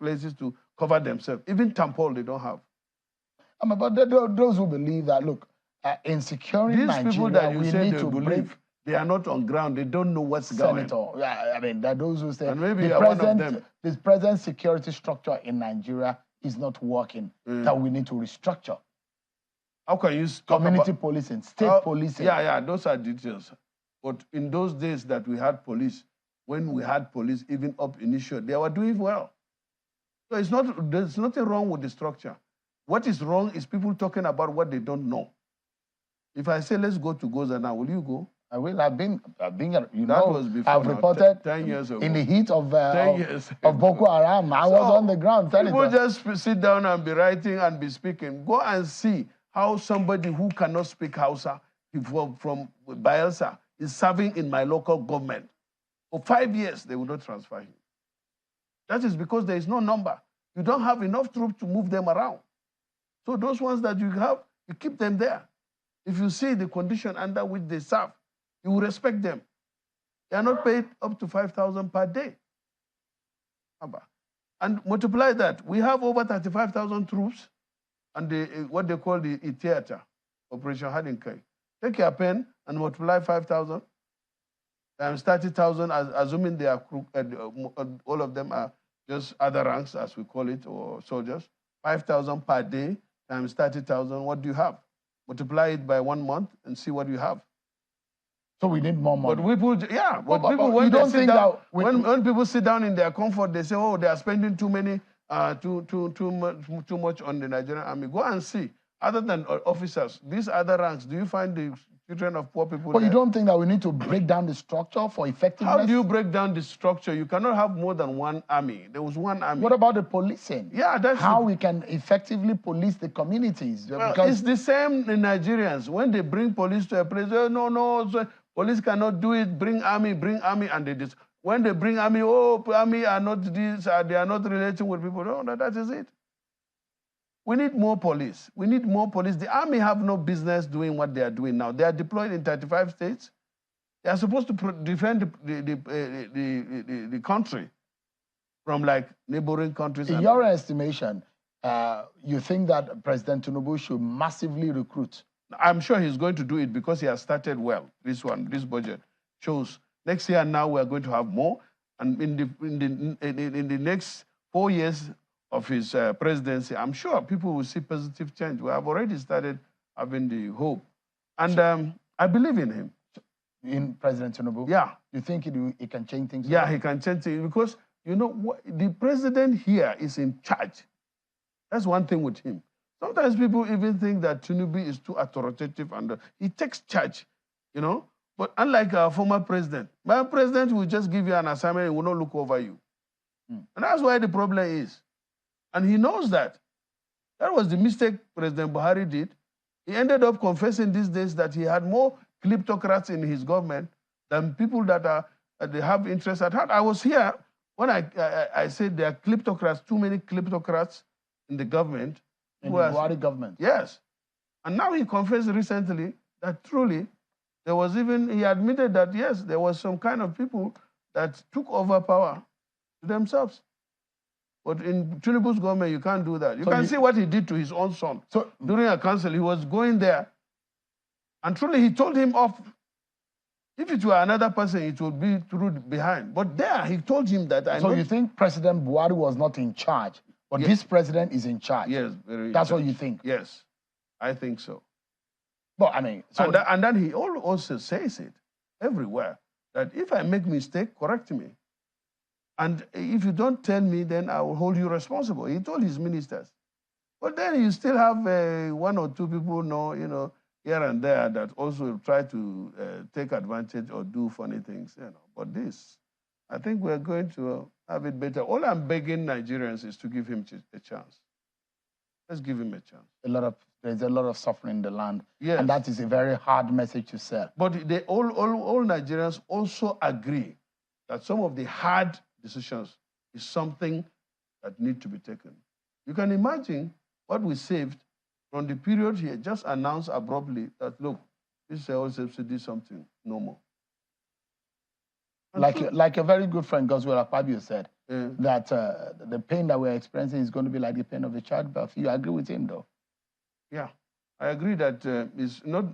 places to cover themselves. Even tampon they don't have. But those who believe that, look, in securing These people Nigeria, that you we say need they to believe, they are not on ground. They don't know what's going on. Yeah, I mean, that those who say and maybe one of them. this present security structure in Nigeria is not working, that we need to restructure. How can you community policing, state policing? Yeah, those are details. But in those days that we had police, when we had police even up initial, they were doing well. So there's nothing wrong with the structure. What is wrong is people talking about what they don't know. If I say, let's go to Goza now, will you go? I will. I've been you that know, was before I've reported 10 years ago. in the heat of 10 years of Boko Haram. I was on the ground. People just sit down and be writing and be speaking. Go and see how somebody who cannot speak Hausa from Bayelsa is serving in my local government. For 5 years, they will not transfer him. That is because there is no number. You don't have enough troops to move them around. So those ones that you have, you keep them there. If you see the condition under which they serve, you will respect them. They are not paid up to 5,000 per day. And multiply that. We have over 35,000 troops and what they call the theater, Operation Hadinkai. Take your pen and multiply 5,000 times 30,000, assuming they are all of them are just other ranks, as we call it, or soldiers. 5,000 per day times 30,000. What do you have? Multiply it by 1 month and see what you have. So we need more money. But people, but people when they sit down, when people sit down in their comfort, they say, "Oh, they are spending too much on the Nigerian army." Go and see. Other than officers, these other ranks, do you find the children of poor people? But you don't think that we need to break down the structure for effectiveness? How do you break down the structure? You cannot have more than one army. There was one army. What about the policing? Yeah, that's how we can effectively police the communities. Well, because it's the same in Nigerians. When they bring police to a place, no, so police cannot do it. Bring army, and they just when they bring army, army are not this, they are not relating with people. No, that is it. We need more police. We need more police. The army have no business doing what they are doing now. They are deployed in 35 states. They are supposed to defend the country from like neighboring countries. In your estimation, you think that President Tinubu should massively recruit? I'm sure he's going to do it because he has started well. This budget shows next year now we are going to have more, and in the next 4 years of his presidency, I'm sure people will see positive change. We have already started having the hope, and I believe in him. In President Tinubu? Yeah. You think he can change things? Yeah, he can change things because you know the president here is in charge. That's one thing with him. Sometimes people even think that Tinubu is too authoritative and he takes charge, you know. But unlike our former president, my president will just give you an assignment and will not look over you. And that's why the problem is. And he knows that. That was the mistake President Buhari did. He ended up confessing these days that he had more kleptocrats in his government than people that they have interest at heart. I was here when I said there are kleptocrats, too many kleptocrats in the government. In the Buhari government? Yes. And now he confessed recently that truly There was even, he admitted that, yes, there was some kind of people that took over power to themselves. But in Tinubu's government, you can't do that. You can see what he did to his own son. So during a council, he was going there, and truly he told him off. If it were another person, it would be through behind. But there, he told him that. So you think President Buhari was not in charge, but this president is in charge? Yes, very. That's what you think? Yes, I think so. But I mean, so and then he also says it everywhere that if I make mistake, correct me. And if you don't tell me, then I will hold you responsible. He told his ministers. But then you still have one or two people here and there that also try to take advantage or do funny things. But this, I think we're going to have it better. All I'm begging Nigerians is to give him a chance. Let's give him a chance. There's a lot of suffering in the land. Yes. And that is a very hard message to sell. But all Nigerians also agree that some of the hard decisions is something that need to be taken. You can imagine what we saved from the period he had just announced abruptly that, look, this oil subsidy something no more. Like a very good friend, Goswell Akpabio, said, that the pain that we're experiencing is going to be like the pain of a childbirth. You agree with him, though? Yeah, I agree that it's not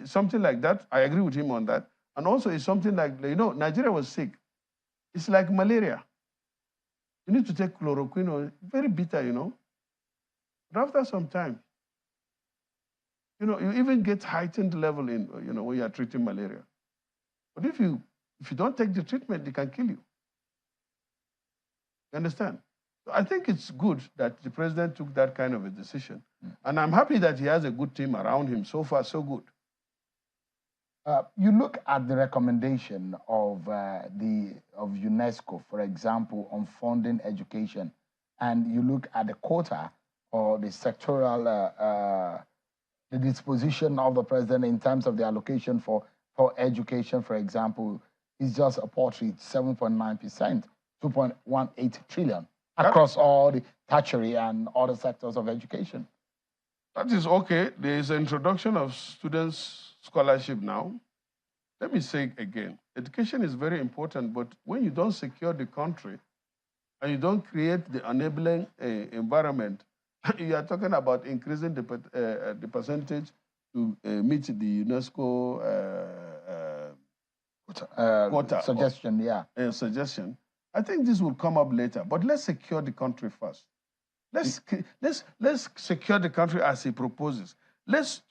something like that. I agree with him on that. And also it's something like, Nigeria was sick. It's like malaria. You need to take chloroquine, or very bitter, But after some time, you even get heightened level in, when you are treating malaria. But if you don't take the treatment, it can kill you. You understand? So I think it's good that the president took that kind of a decision. And I'm happy that he has a good team around him. So far, so good. You look at the recommendation of UNESCO, for example, on funding education, and you look at the quota or the sectoral, the disposition of the president in terms of the allocation for education, for example, is just a paltry 7.9%, 2.18 trillion across all the tertiary and other sectors of education. That is okay. There is an introduction of students' scholarship now. Let me say again, education is very important, but when you don't secure the country and you don't create the enabling environment, you are talking about increasing the percentage to meet the UNESCO quota suggestion, suggestion. I think this will come up later, but let's secure the country first. Let's secure the country as he proposes. Let's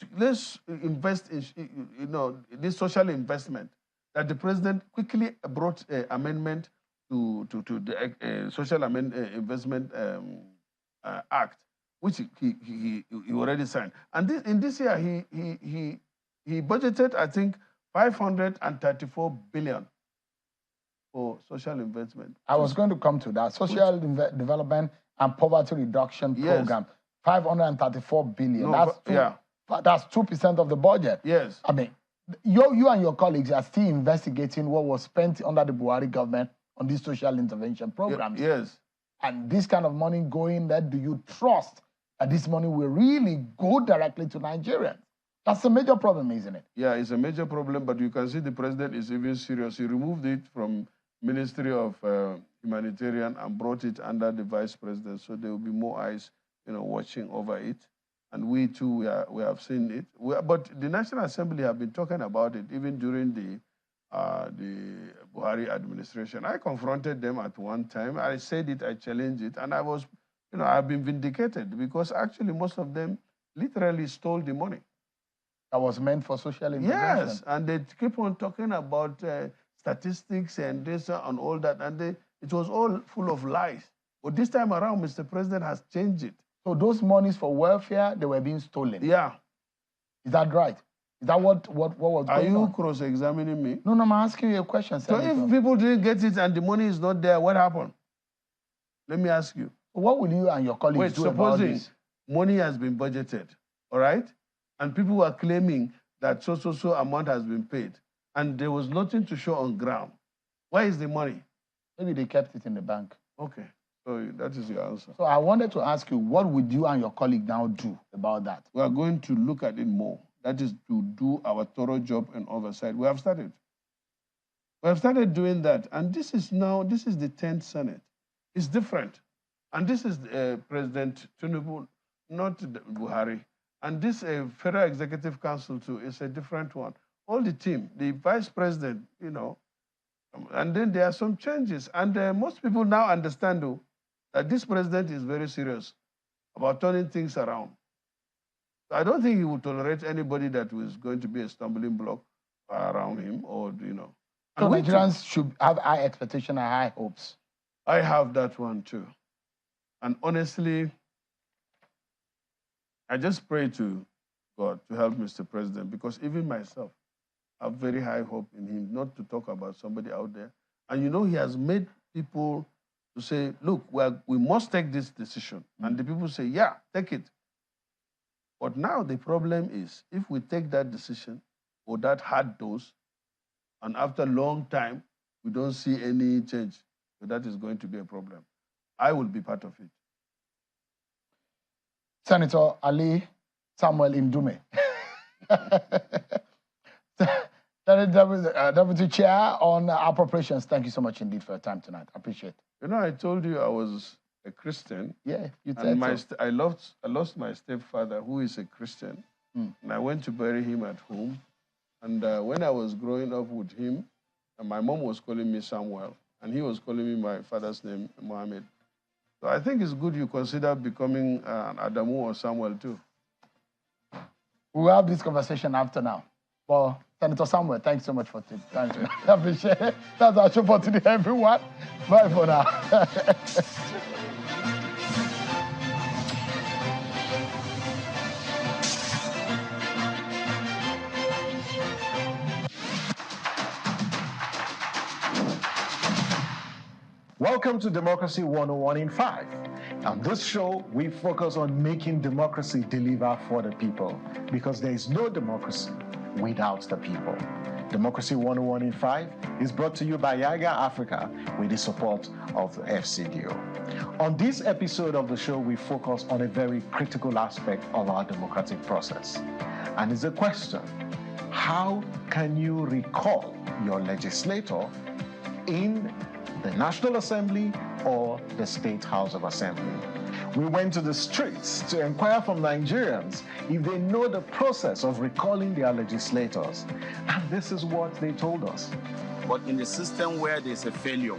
invest in this social investment that the president quickly brought an amendment to the Social Investment Act, which he already signed. And in this year he budgeted, I think, 534 billion for social investment. I was going to come to that. Social development and poverty reduction program, 534 billion. That's 2% of the budget. Yes. I mean, you and your colleagues are still investigating what was spent under the Buhari government on these social intervention programs. Yes. And this kind of money going there, do you trust that this money will really go directly to Nigerians? That's a major problem, isn't it? Yeah, it's a major problem, but you can see the president is even serious. He removed it from Ministry of Humanitarian and brought it under the vice president, so there will be more eyes, watching over it. And we too, we have seen it. But the National Assembly have been talking about it even during the Buhari administration. I confronted them at one time. I said it, I challenged it, and I was, I've been vindicated because actually most of them literally stole the money. That was meant for social intervention. Yes, and they keep on talking about statistics and this and all that, and it was all full of lies. But this time around, Mr. President has changed it. So those monies for welfare, they were being stolen? Yeah. Is that right? Is that what was going on? Are you cross-examining me? No, I'm asking you a question, Senator. So if people didn't get it and the money is not there, what happened? Let me ask you. What will you and your colleagues do about this? Money has been budgeted, all right? And people were claiming that so amount has been paid, and there was nothing to show on ground. Where is the money? Maybe they kept it in the bank. Okay, so that is your answer. So I wanted to ask you, what would you and your colleague now do about that? We are going to look at it more. that is to do our thorough job and oversight. We have started. We have started doing that. And this is the 10th Senate. It's different. And this is President Tinubu, not Buhari. And this Federal Executive Council too is a different one. All the team, the Vice President, you know, and then there are some changes. And most people now understand though, that this president is very serious about turning things around. I don't think he would tolerate anybody that was going to be a stumbling block around him or, you know. So Nigerians should have high expectations and high hopes. I have that one too. And honestly, I just pray to God to help Mr. President, because even myself, I have very high hope in him, not to talk about somebody out there. And you know, he has made people to say, look, we must take this decision. And the people say, yeah, take it. But now the problem is, if we take that decision or that hard dose, and after a long time, we don't see any change, so that is going to be a problem. I will be part of it. Senator Ali Samuel Indume. Deputy Chair on Appropriations, thank you so much indeed for your time tonight. I appreciate it. You know, I told you I was a Christian. Yeah, you said so. I lost my stepfather, who is a Christian, and I went to bury him at home. And when I was growing up with him, my mom was calling me Samuel, and he was calling me my father's name, Mohammed. So I think it's good you consider becoming an Adamu or Samuel too. We'll have this conversation after now. Well, Senator Samuel, thanks so much for time. I appreciate it. That's our show for today, everyone. Bye for now. Welcome to Democracy 101 in 5. On this show, we focus on making democracy deliver for the people, because there is no democracy without the people. Democracy 101 in 5 is brought to you by Yaga Africa with the support of the FCDO. On this episode of the show, we focus on a very critical aspect of our democratic process. And it's a question: how can you recall your legislator in the National Assembly or the State House of Assembly? We went to the streets to inquire from Nigerians if they know the process of recalling their legislators. And this is what they told us. But in the system where there's a failure,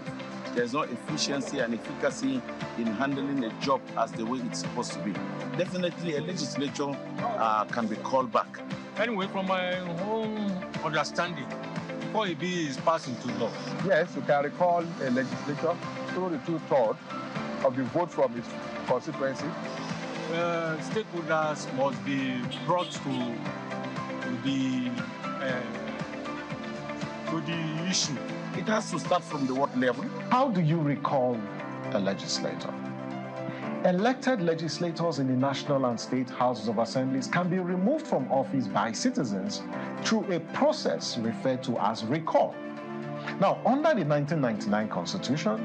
there's no efficiency and efficacy in handling a job as the way it's supposed to be. Definitely a legislature can be called back. Anyway, from my own understanding, before it is passed into law. Yes, you can recall a legislature through the 2/3 of the vote from its constituency. Stakeholders must be brought to the issue. It has to start from the what level? How do you recall a legislator? Elected legislators in the National and State Houses of Assemblies can be removed from office by citizens through a process referred to as recall. Now, under the 1999 Constitution,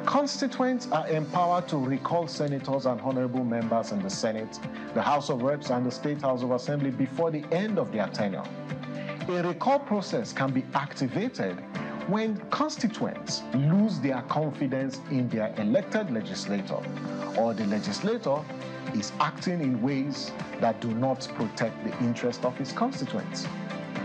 constituents are empowered to recall senators and honorable members in the Senate, the House of Reps, and the State House of Assembly before the end of their tenure. A recall process can be activated when constituents lose their confidence in their elected legislator, or the legislator is acting in ways that do not protect the interest of his constituents.